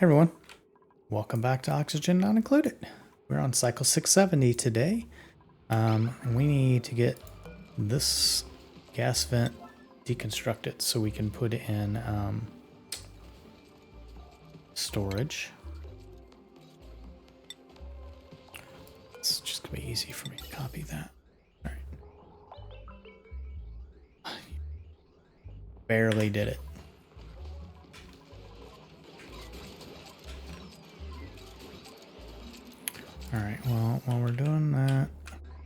everyone, welcome back to Oxygen Not Included. We're on cycle 670 today. And we need to get this gas vent deconstructed so we can put it in storage. It's just gonna be easy for me to copy that. All right. Barely did it. All right, well, while we're doing that,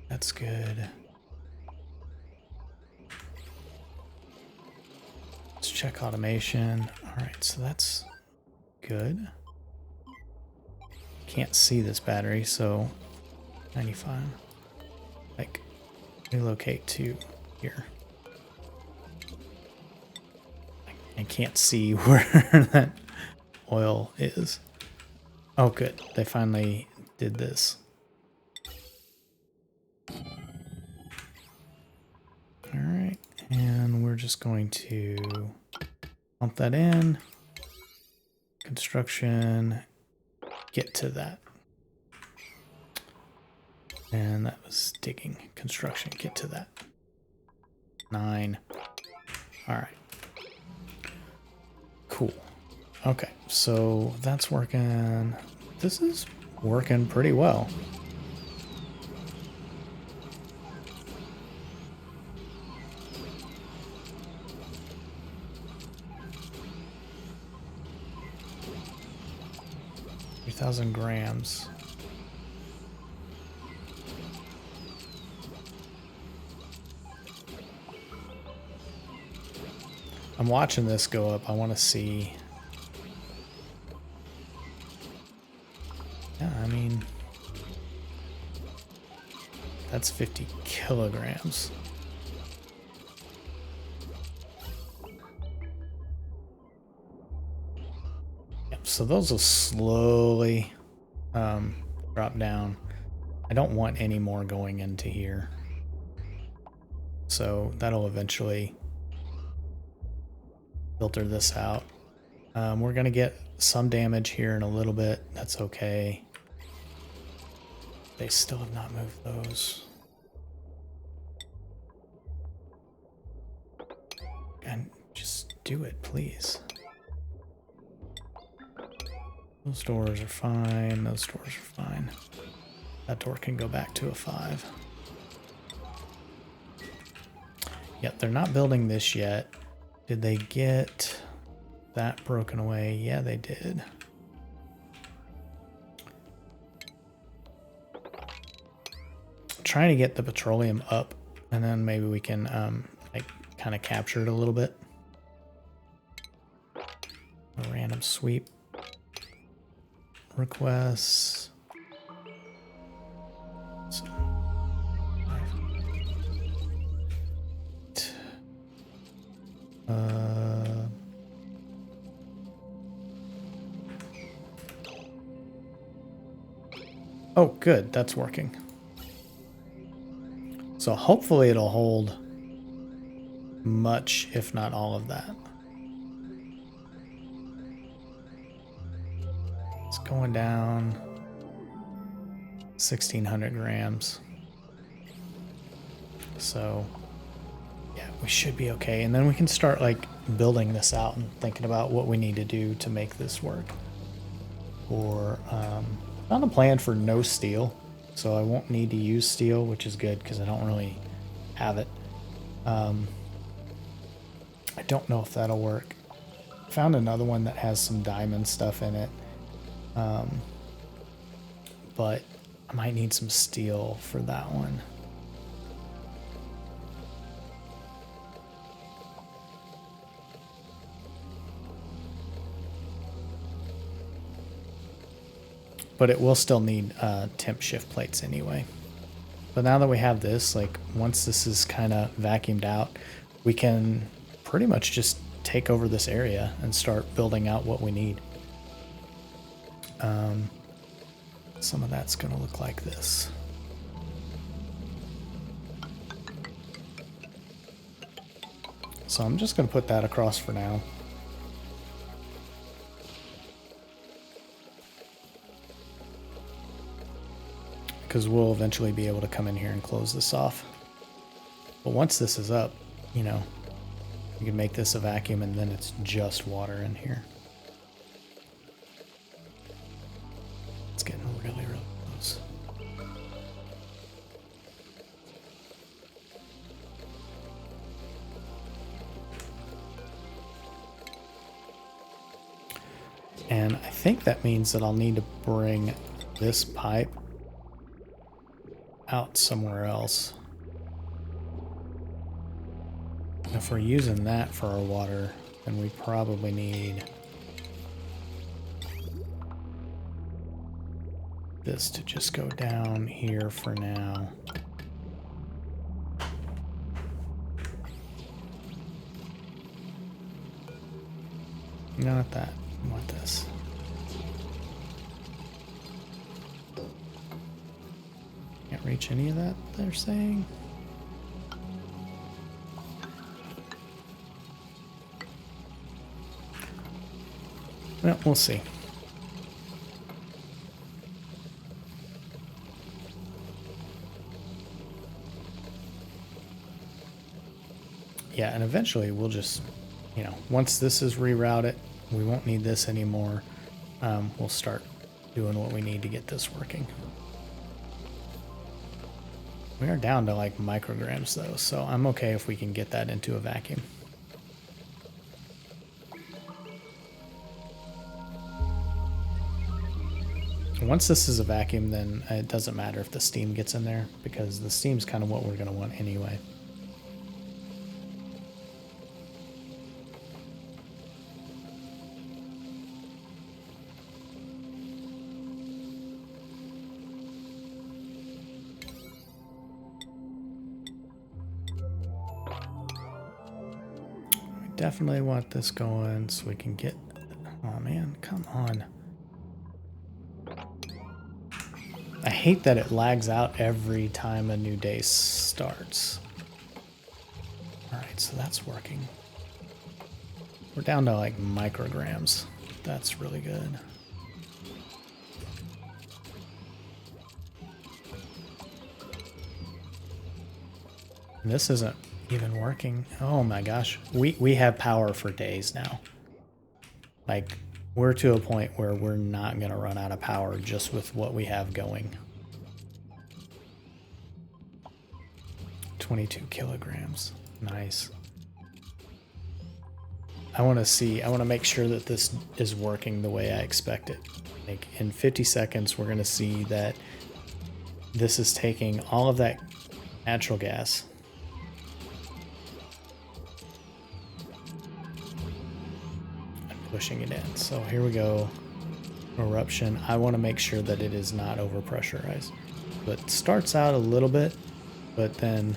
that's good. Let's check automation. All right, so that's good. Can't see this battery, so 95. Like, relocate to here. I can't see where that oil is. Oh, good. They finally did this. All right, and we're just going to pump that in. Construction, get to that. And that was digging. Construction, get to that. 9. All right. Cool. Okay, so that's working. This is working pretty well. $3,000 grams. I'm watching this go up. I want to see. Yeah, I mean, that's 50 kilograms. Yep, so those will slowly drop down. I don't want any more going into here. So that'll eventually filter this out. We're going to get some damage here in a little bit. That's okay. They still have not moved those. And just do it, please. Those doors are fine. Those doors are fine. That door can go back to a 5. Yep, they're not building this yet. Did they get that broken away? Yeah, they did. Trying to get the petroleum up, and then maybe we can like kind of capture it a little bit. A random sweep requests. So, oh, good. That's working. So hopefully it'll hold much, if not all of that. It's going down 1,600 grams. So yeah, we should be okay. And then we can start like building this out and thinking about what we need to do to make this work. Or on a plan for no steel. So I won't need to use steel, which is good because I don't really have it. I don't know if that'll work. Found another one that has some diamond stuff in it. But I might need some steel for that one. But it will still need temp shift plates anyway. But now that we have this, like once this is kind of vacuumed out, we can pretty much just take over this area and start building out what we need. Some of that's going to look like this. So I'm just going to put that across for now. because we'll eventually be able to come in here and close this off. But once this is up, you know, you can make this a vacuum and then it's just water in here. It's getting really, really close. And I think that means that I'll need to bring this pipe out somewhere else. If we're using that for our water, then we probably need this to just go down here for now. Not that. I want this. Can't reach any of that, they're saying. Well, we'll see. Yeah, and eventually we'll just, you know, once this is rerouted, we won't need this anymore. We'll start doing what we need to get this working. We are down to like micrograms though, so I'm okay if we can get that into a vacuum. Once this is a vacuum, then it doesn't matter if the steam gets in there, because the steam's kind of what we're going to want anyway. We definitely want this going so we can get... Oh man, come on. I hate that it lags out every time a new day starts. Alright, so that's working. We're down to like micrograms. That's really good. And this isn't even working. Oh my gosh. We have power for days now. Like, we're to a point where we're not going to run out of power just with what we have going. 22 kilograms. Nice. I want to make sure that this is working the way I expect it. Like, in 50 seconds, we're going to see that this is taking all of that natural gas pushing it in. So here we go. Eruption. I want to make sure that it is not overpressurized. But it starts out a little bit, but then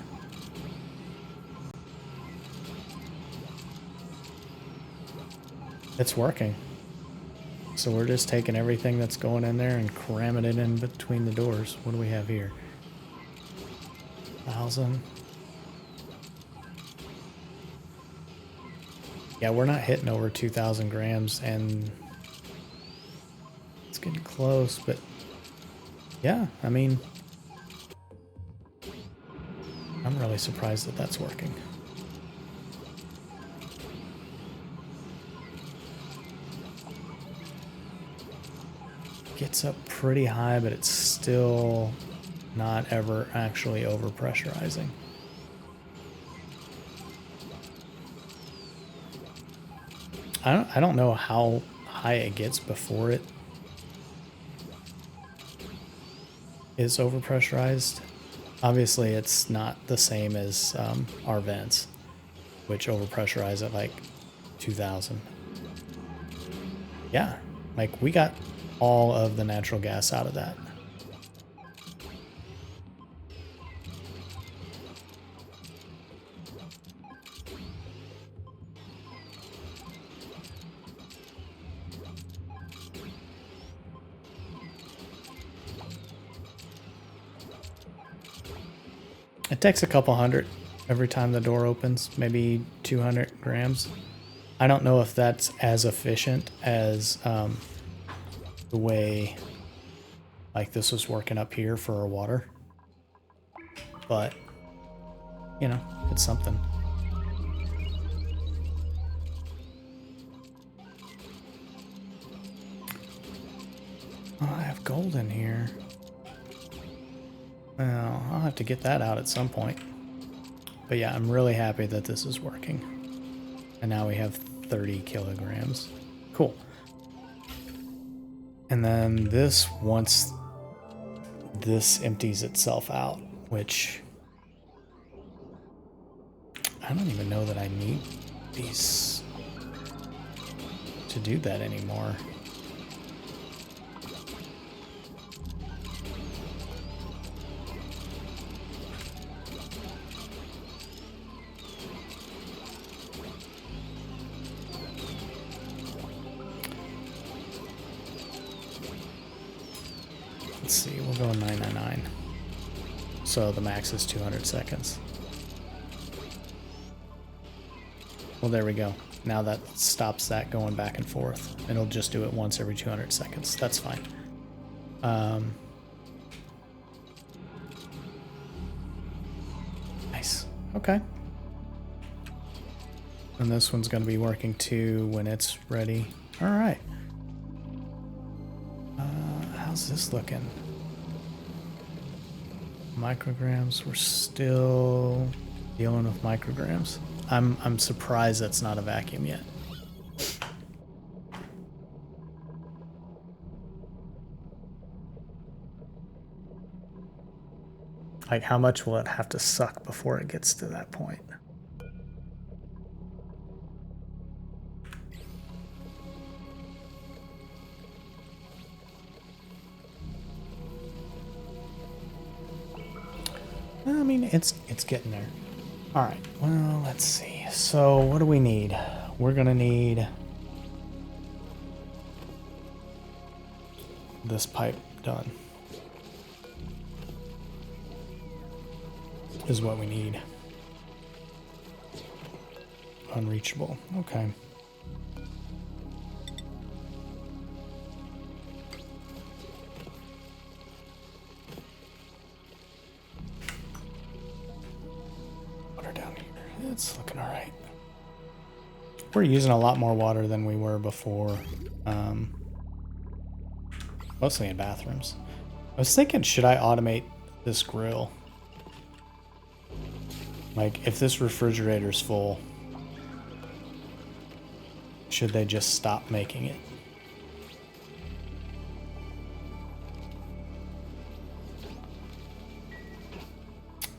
it's working. So we're just taking everything that's going in there and cramming it in between the doors. What do we have here? 1,000. Yeah, we're not hitting over 2,000 grams, and it's getting close, but yeah, I mean, I'm really surprised that that's working. Gets up pretty high, but it's still not ever actually overpressurizing. I don't know how high it gets before it is overpressurized. Obviously, it's not the same as our vents, which overpressurize at like 2,000. Yeah, like we got all of the natural gas out of that. It takes a couple hundred every time the door opens, maybe 200 grams. I don't know if that's as efficient as the way Like this was working up here for our water. But, you know, it's something. Oh, I have gold in here. Well, I'll have to get that out at some point. But yeah, I'm really happy that this is working. And now we have 30 kilograms. Cool. And then this, once this empties itself out, which I don't even know that I need these to do that anymore. Let's see, we'll go 999. So the max is 200 seconds. Well, there we go. Now that stops that going back and forth. And it'll just do it once every 200 seconds. That's fine. Nice. Okay. And this one's going to be working too when it's ready. All right. How's this looking? Micrograms. We're still dealing with micrograms. I'm surprised that's not a vacuum yet. Like, how much will it have to suck before it gets to that point? I mean, it's getting there. All right, well, let's see. So what do we need? We're gonna need this pipe done. Is what we need. Unreachable. Okay. Water down here. It's looking all right. We're using a lot more water than we were before. Mostly in bathrooms. I was thinking, should I automate this grill? Like, if this refrigerator's full, should they just stop making it?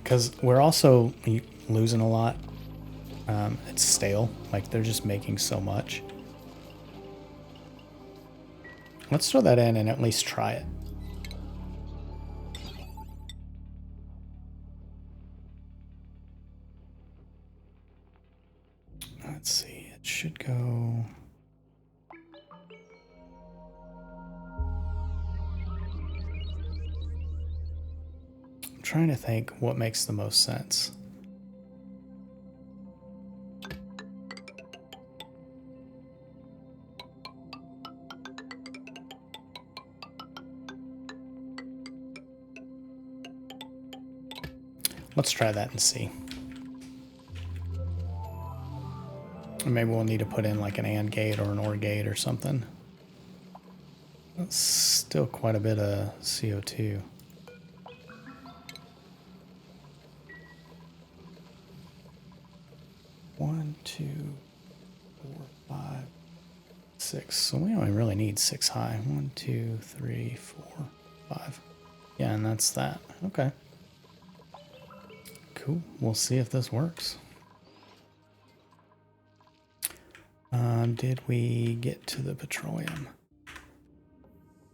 Because we're also losing a lot. It's stale. Like, they're just making so much. Let's throw that in and at least try it. Let's see. It should go... I'm trying to think what makes the most sense. Let's try that and see. Or maybe we'll need to put in like an AND gate or an OR gate or something. That's still quite a bit of CO2. One, two, 4, 5, 6. So we only really need 6 high. 1, 2, 3, 4, 5. Yeah, and that's that. Okay. Cool. We'll see if this works. Did we get to the petroleum?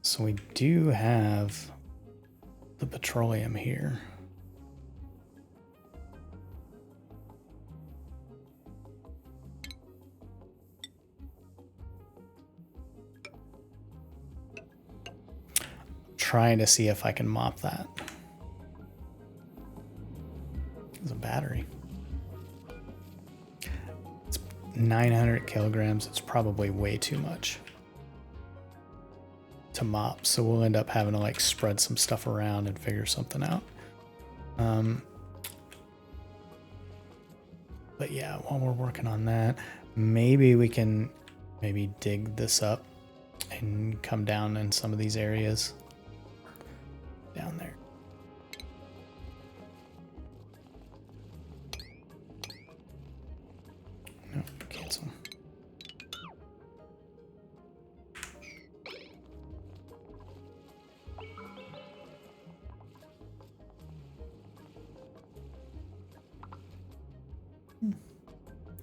So we do have the petroleum here. Trying to see if I can mop that. There's a battery. It's 900 kilograms. It's probably way too much to mop, so we'll end up having to like spread some stuff around and figure something out. But yeah, while we're working on that, maybe we can dig this up and come down in some of these areas down there. No, cancel.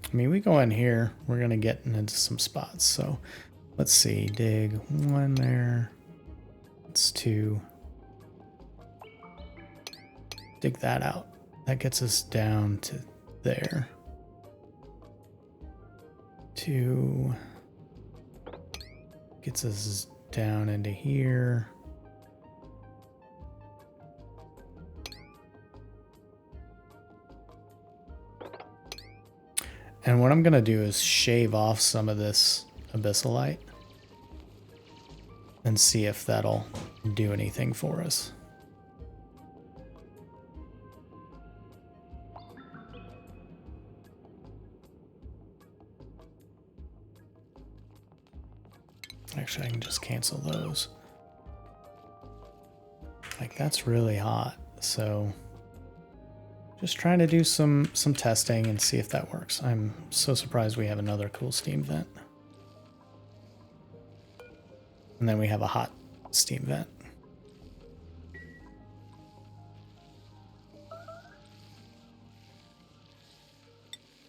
I mean, we go in here, we're going to get into some spots. So let's see, dig 1 there. That's 2. Dig that out. That gets us down to there. 2 gets us down into here. And what I'm going to do is shave off some of this abyssalite and see if that'll do anything for us. Actually, I can just cancel those. Like, that's really hot, so just trying to do some testing and see if that works. I'm so surprised we have another cool steam vent. And then we have a hot steam vent.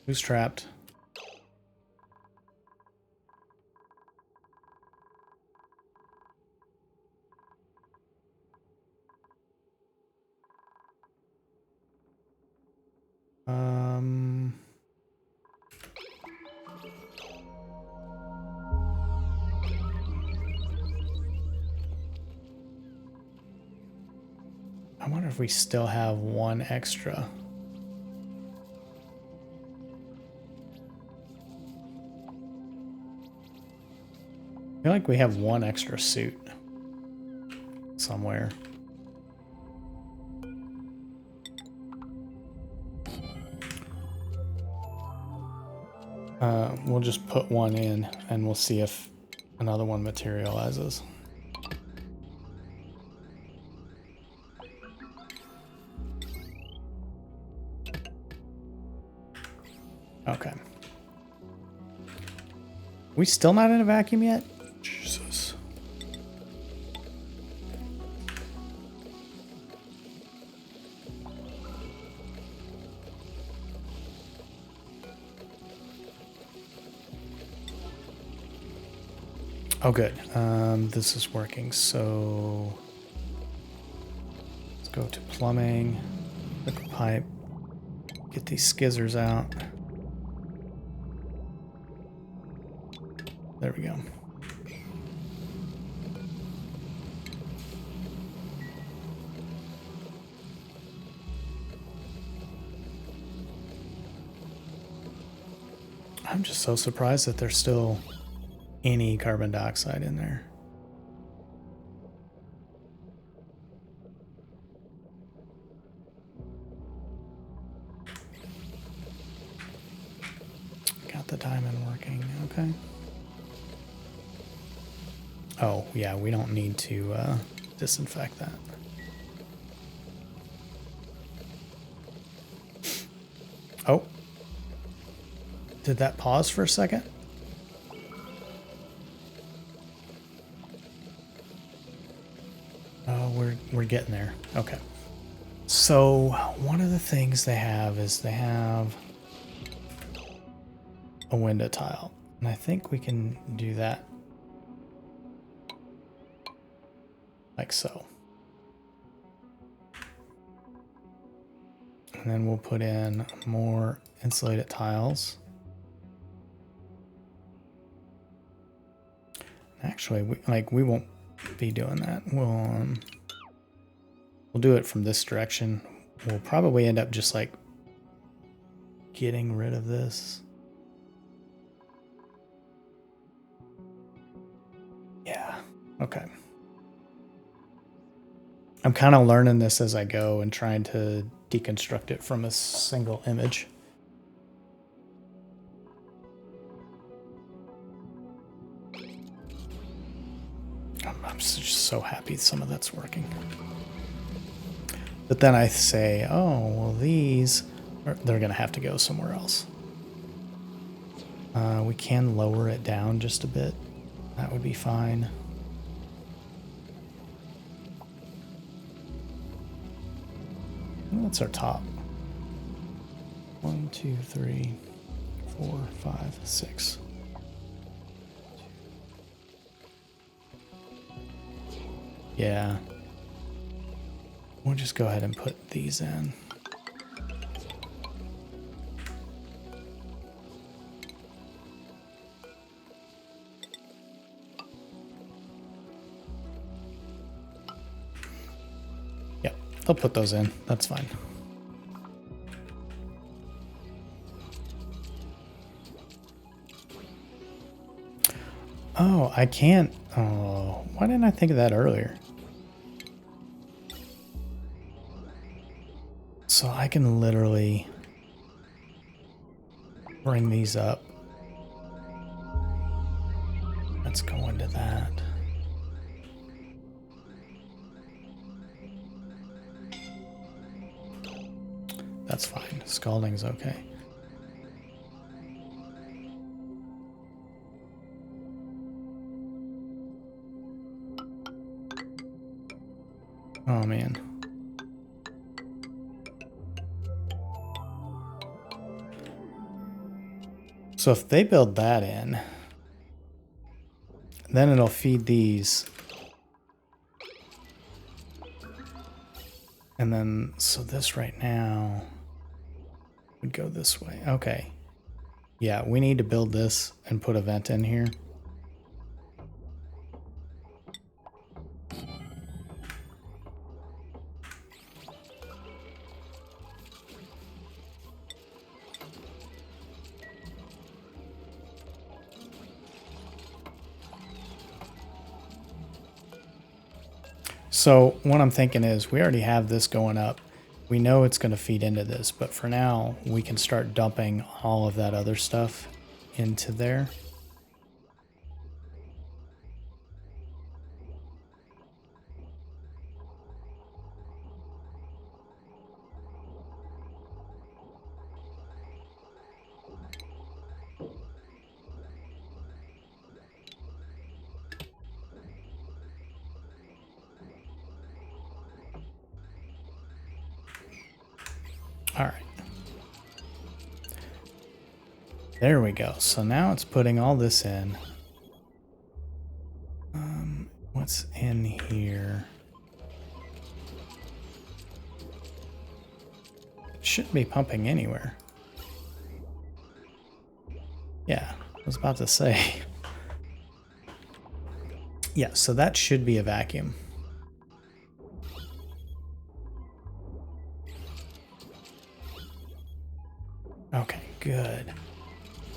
Who's trapped? I wonder if we still have 1 extra. I feel like we have 1 extra suit somewhere. We'll just put 1 in and we'll see if another one materializes. Okay. We still not in a vacuum yet? Jesus. Oh, good. This is working. So let's go to plumbing, liquid pipe, get these skizzers out. There we go. I'm just so surprised that there's still any carbon dioxide in there. Got the diamond working, okay. Oh, yeah, we don't need to disinfect that. Oh. Did that pause for a second? Oh, we're getting there. Okay. So one of the things they have is they have a window tile. And I think we can do that like so. And then we'll put in more insulated tiles. Actually, we won't be doing that. We'll do it from this direction. We'll probably end up just like getting rid of this. Yeah. Okay. I'm kind of learning this as I go and trying to deconstruct it from a single image. I'm just so happy some of that's working. But then I say, oh, well, they're going to have to go somewhere else. We can lower it down just a bit. That would be fine. That's our top. 1, 2, 3, 4, 5, 6. Yeah. We'll just go ahead and put these in. Yep, they'll put those in. That's fine. Oh, I can't. Oh, why didn't I think of that earlier? So I can literally bring these up. Let's go into that. That's fine. Scalding's okay. Oh, man. So if they build that in, then it'll feed these. And then, so this right now would go this way. Okay. Yeah, we need to build this and put a vent in here. So what I'm thinking is we already have this going up. We know it's going to feed into this, but for now we can start dumping all of that other stuff into there. All right. There we go. So now it's putting all this in. What's in here? It shouldn't be pumping anywhere. Yeah, I was about to say. Yeah, so that should be a vacuum. Okay, good.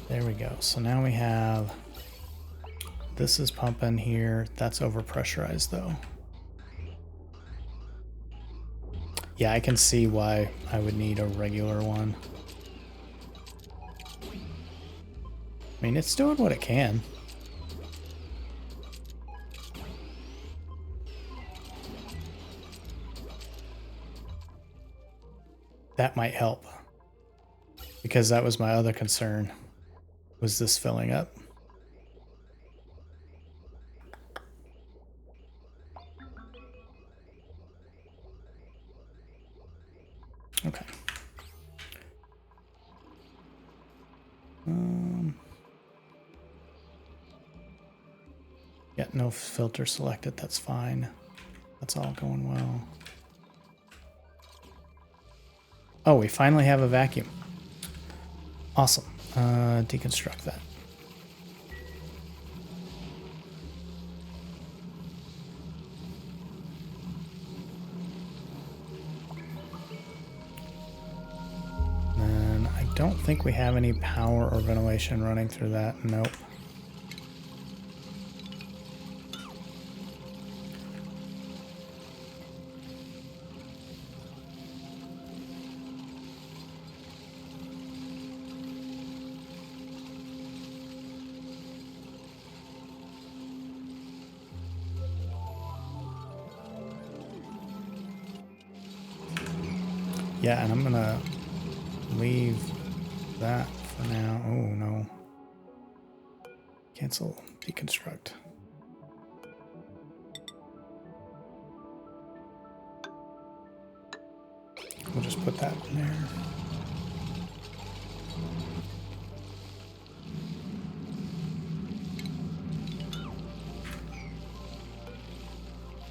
There we go. So now we have, this is pumping here. That's overpressurized though. Yeah, I can see why I would need a regular one. I mean, it's doing what it can. That might help. Because that was my other concern, was this filling up. Okay. Yeah, no filter selected, that's fine. That's all going well. Oh, we finally have a vacuum. Awesome. Deconstruct that. And I don't think we have any power or ventilation running through that. Nope. Yeah, and I'm gonna leave that for now. Oh no. Cancel, deconstruct. We'll just put that in there.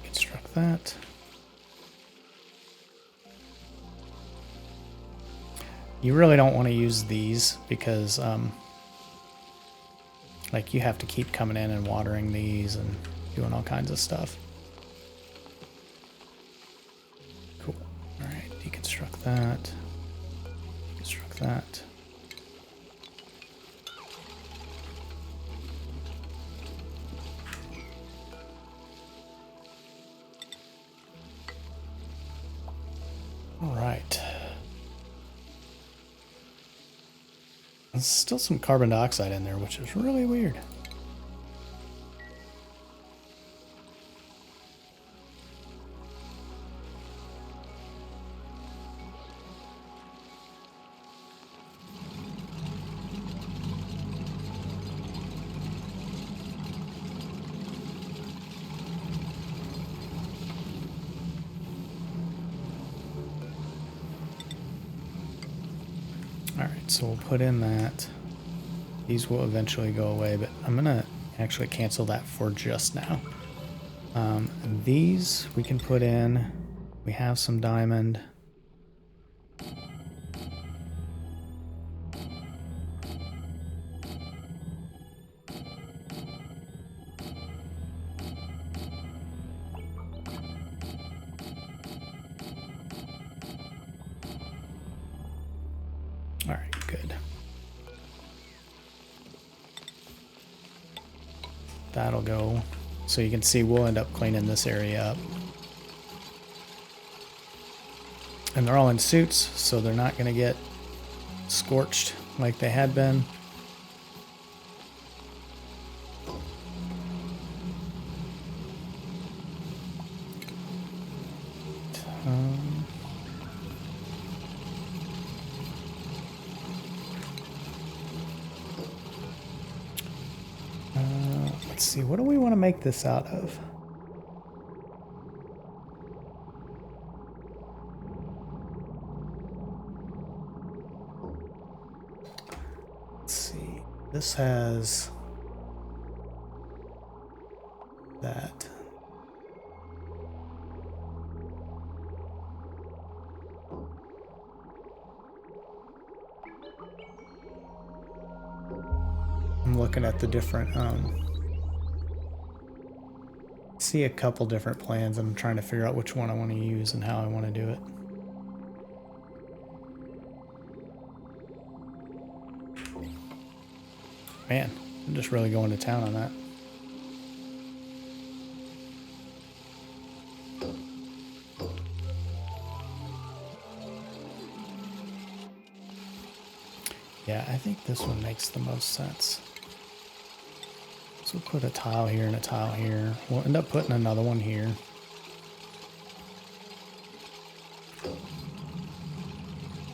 Construct that. You really don't want to use these because like you have to keep coming in and watering these and doing all kinds of stuff. Cool. All right, deconstruct that. Deconstruct that. All right. There's still some carbon dioxide in there, which is really weird. All right, so we'll put in that. These will eventually go away, but I'm gonna actually cancel that for just now. These we can put in. We have some diamond. All right, good. That'll go. So you can see we'll end up cleaning this area up. And they're all in suits, so they're not going to get scorched like they had been. Let's see, what do we want to make this out of? Let's see, this has that. I'm looking at the different, see a couple different plans. I'm trying to figure out which one I want to use and how I want to do it. Man, I'm just really going to town on that. Yeah, I think this one makes the most sense. So we'll put a tile here and a tile here. We'll end up putting another one here.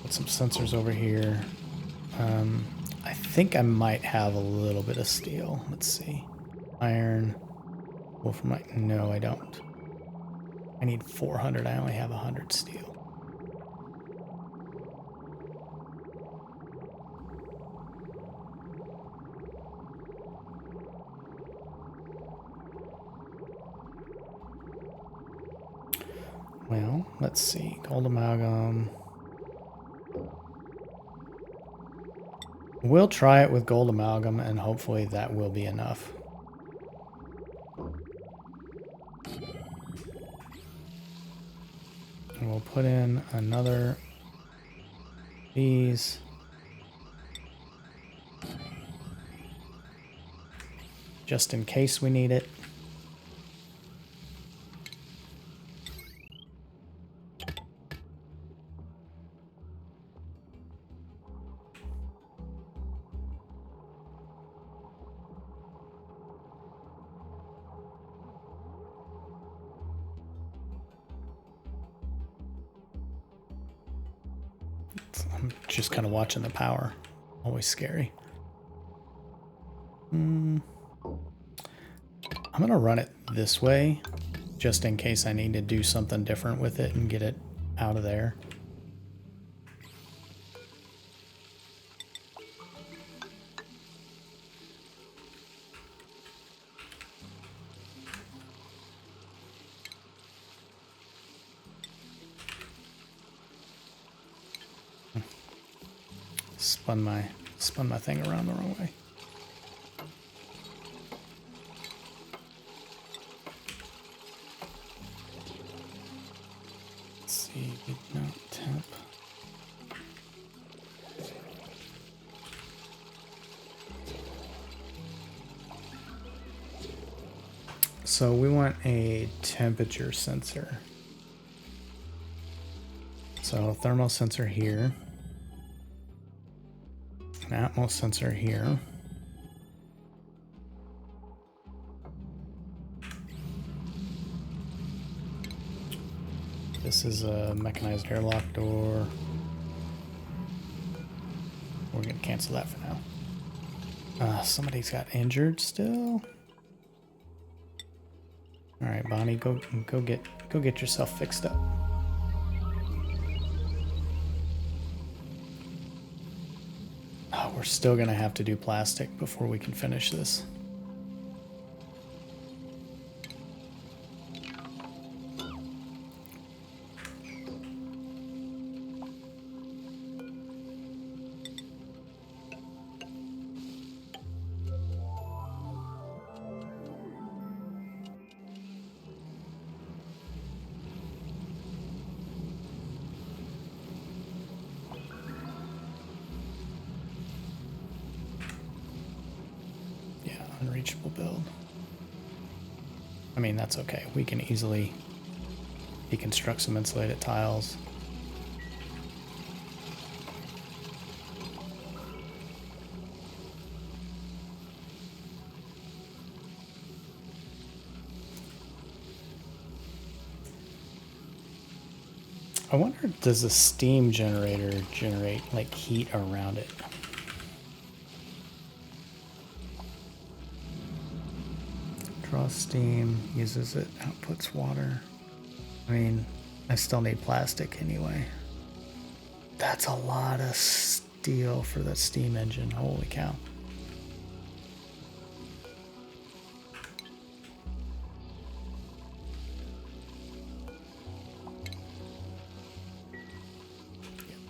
Put some sensors over here. I think I might have a little bit of steel. Let's see. Iron. Wolframite. No, I don't. I need 400. I only have 100 steel. Well, let's see. Gold amalgam. We'll try it with gold amalgam, and hopefully that will be enough. And we'll put in another these. Just in case we need it. I'm just kind of watching the power. Always scary. I'm going to run it this way, just in case I need to do something different with it and get it out of there. Spun my thing around the wrong way. Let's see, ignite temp. So we want a temperature sensor. So thermal sensor here. An atmos sensor here. This is a mechanized airlock door. We're gonna cancel that for now. Somebody's got injured still. All right, Bonnie, go get yourself fixed up. Oh, we're still gonna have to do plastic before we can finish this. Unreachable build. I mean, that's okay. We can easily deconstruct some insulated tiles. I wonder, does a steam generator generate like heat around it? Draws steam, uses it, outputs water. I mean, I still need plastic anyway. That's a lot of steel for that steam engine. Holy cow.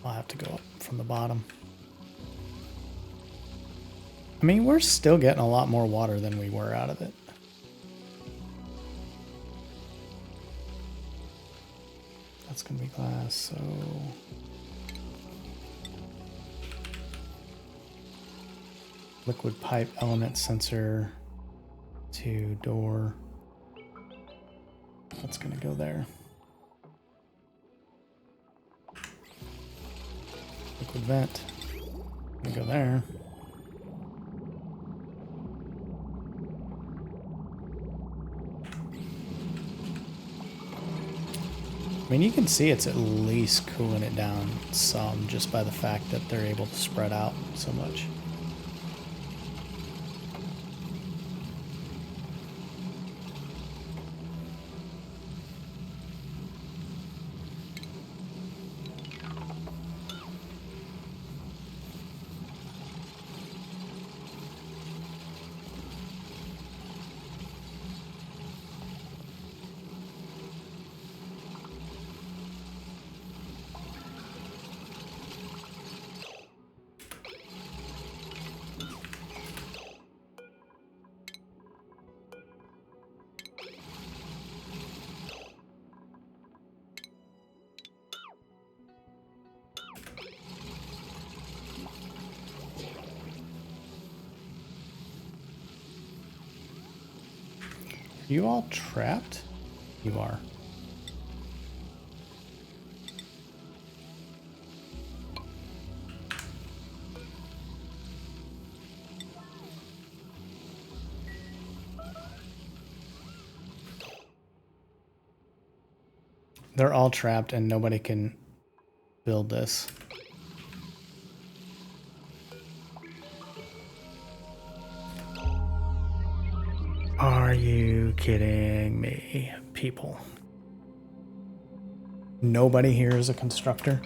I'll have to go up from the bottom. I mean, we're still getting a lot more water than we were out of it. That's gonna be glass, so liquid pipe element sensor to door. That's gonna go there. Liquid vent. Gonna go there. I mean, you can see it's at least cooling it down some just by the fact that they're able to spread out so much. Are you all trapped? You are. They're all trapped and nobody can build this. Are you kidding me, people? Nobody here is a constructor.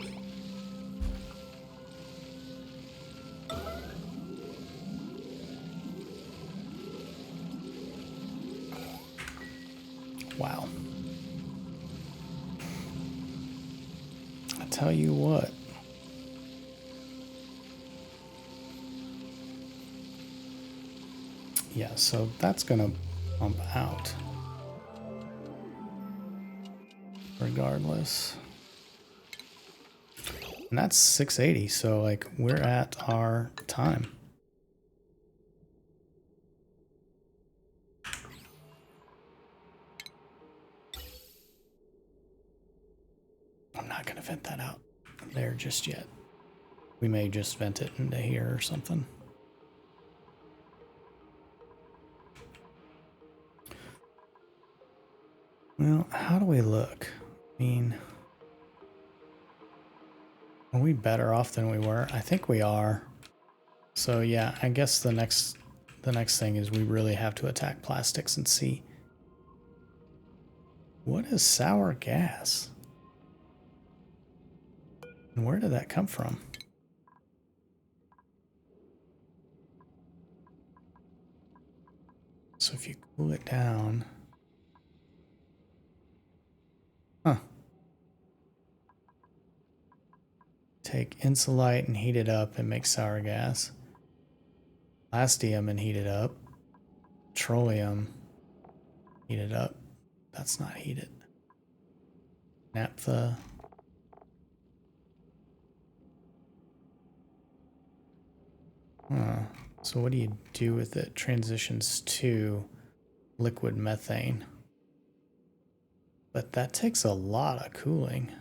Wow. I tell you what. Yeah, so that's gonna pump out. Regardless. And that's 680, so like we're at our time. I'm not gonna vent that out there just yet. We may just vent it into here or something. Well, how do we look? I mean, are we better off than we were? I think we are. So yeah, I guess the next thing is we really have to attack plastics and see what is sour gas? And where did that come from? So if you cool it down, huh? Take insulite and heat it up and make sour gas. Plastium and heat it up. Petroleum, heat it up. That's not heated. Naphtha. Huh. So what do you do with it? Transitions to liquid methane. But that takes a lot of cooling.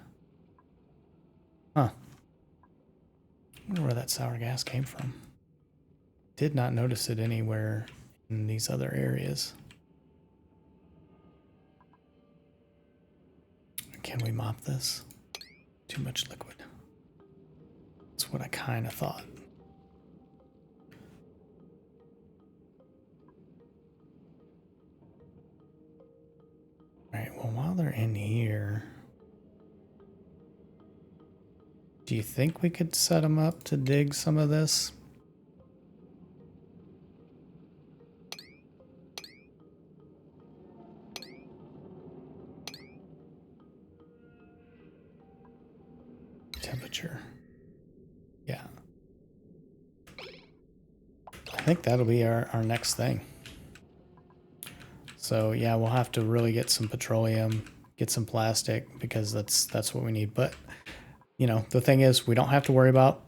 Huh. I wonder where that sour gas came from. Did not notice it anywhere in these other areas. Can we mop this? Too much liquid. That's what I kind of thought. Alright, well, while they're in here, do you think we could set them up to dig some of this? Temperature. Yeah. I think that'll be our next thing. So yeah, we'll have to really get some petroleum, get some plastic, because that's what we need. But you know, the thing is, we don't have to worry about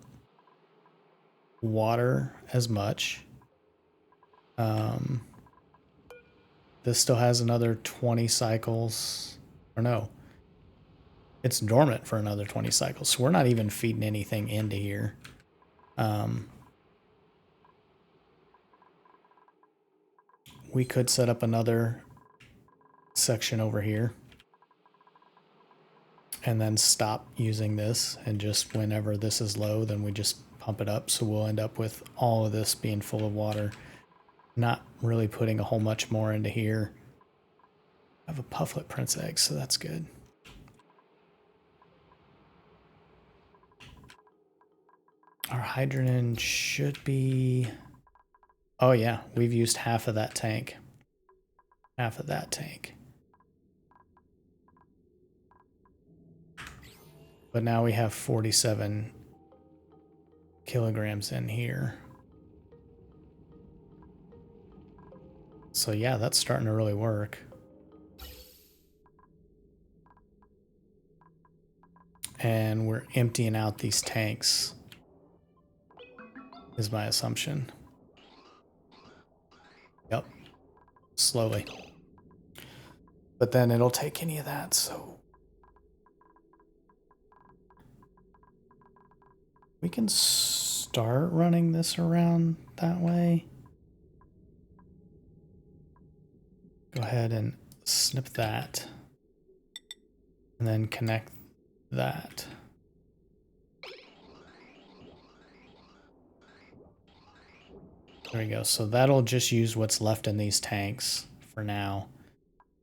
water as much. This still has another 20 cycles, or no, it's dormant for another 20 cycles. So we're not even feeding anything into here. We could set up another section over here and then stop using this, and just whenever this is low, then we just pump it up. So we'll end up with all of this being full of water, not really putting a whole much more into here. I have a pufflet prince egg, so that's good. Our hydrogen should be... Oh yeah, we've used half of that tank. Half of that tank. But now we have 47 kilograms in here. So yeah, that's starting to really work. And we're emptying out these tanks, is my assumption. Yep. Slowly. But then it'll take any of that, so... We can start running this around that way. Go ahead and snip that. And then connect that. There we go. So that'll just use what's left in these tanks for now.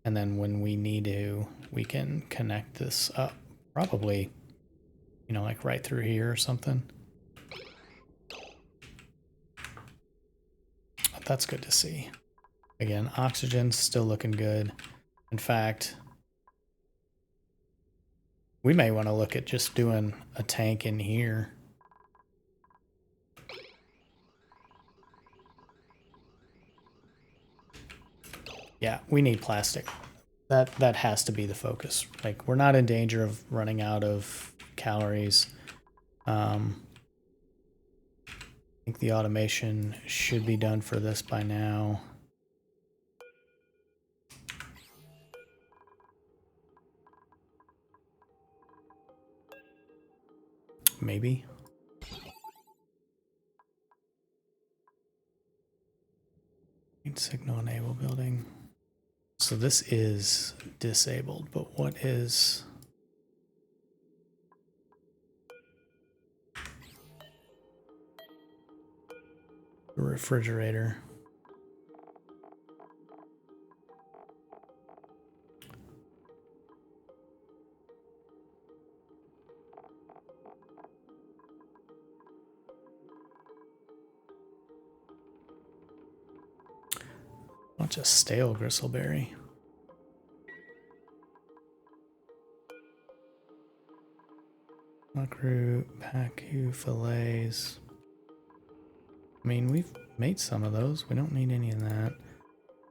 And then when we need to, we can connect this up. Probably, you know, like right through here or something. But that's good to see. Again, oxygen's still looking good. In fact, we may want to look at just doing a tank in here. Yeah, we need plastic. That has to be the focus. Like, we're not in danger of running out of calories. I think the automation should be done for this by now. Maybe. Signal enable building. So this is disabled, but what is... the refrigerator? Bunch of stale gristleberry. Muckroot, pacu, fillets. I mean, we've made some of those. We don't need any of that.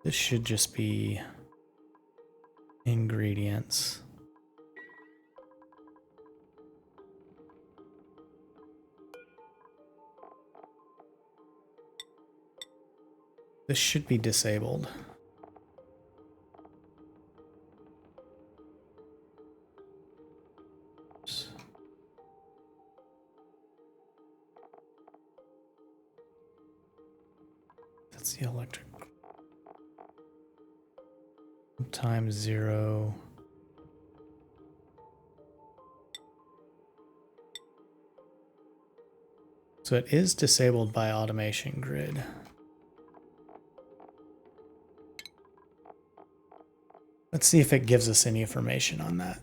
This should just be ingredients. This should be disabled. That's the electric. Time 0. So it is disabled by automation grid. Let's see if it gives us any information on that.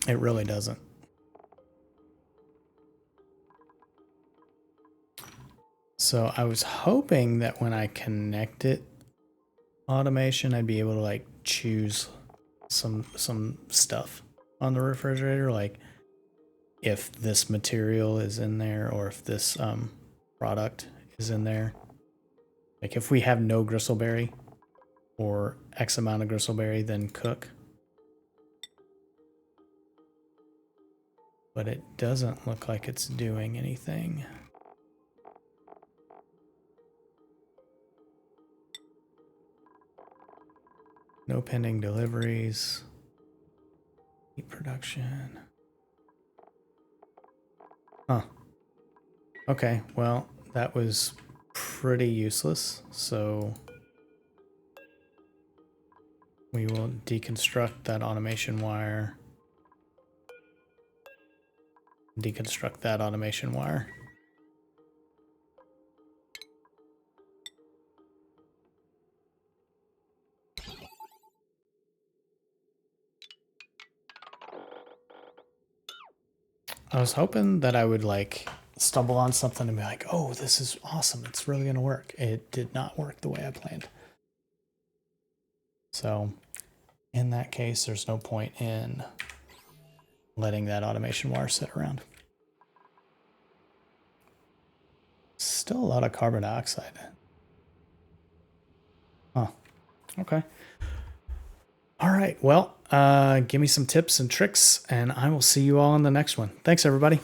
It really doesn't. So I was hoping that when I connect it, automation, I'd be able to like choose some stuff on the refrigerator, like if this material is in there or if this product is in there. Like if we have no gristleberry or X amount of gristleberry, then cook. But it doesn't look like it's doing anything. No pending deliveries. Meat production. Huh. Okay, well, that was pretty useless, so we will deconstruct that automation wire. Deconstruct that automation wire. I was hoping that I would like stumble on something and be like, oh, this is awesome. It's really going to work. It did not work the way I planned. So in that case, there's no point in letting that automation wire sit around. Still a lot of carbon dioxide. Huh. Okay. All right. Well, give me some tips and tricks, and I will see you all in the next one. Thanks, everybody.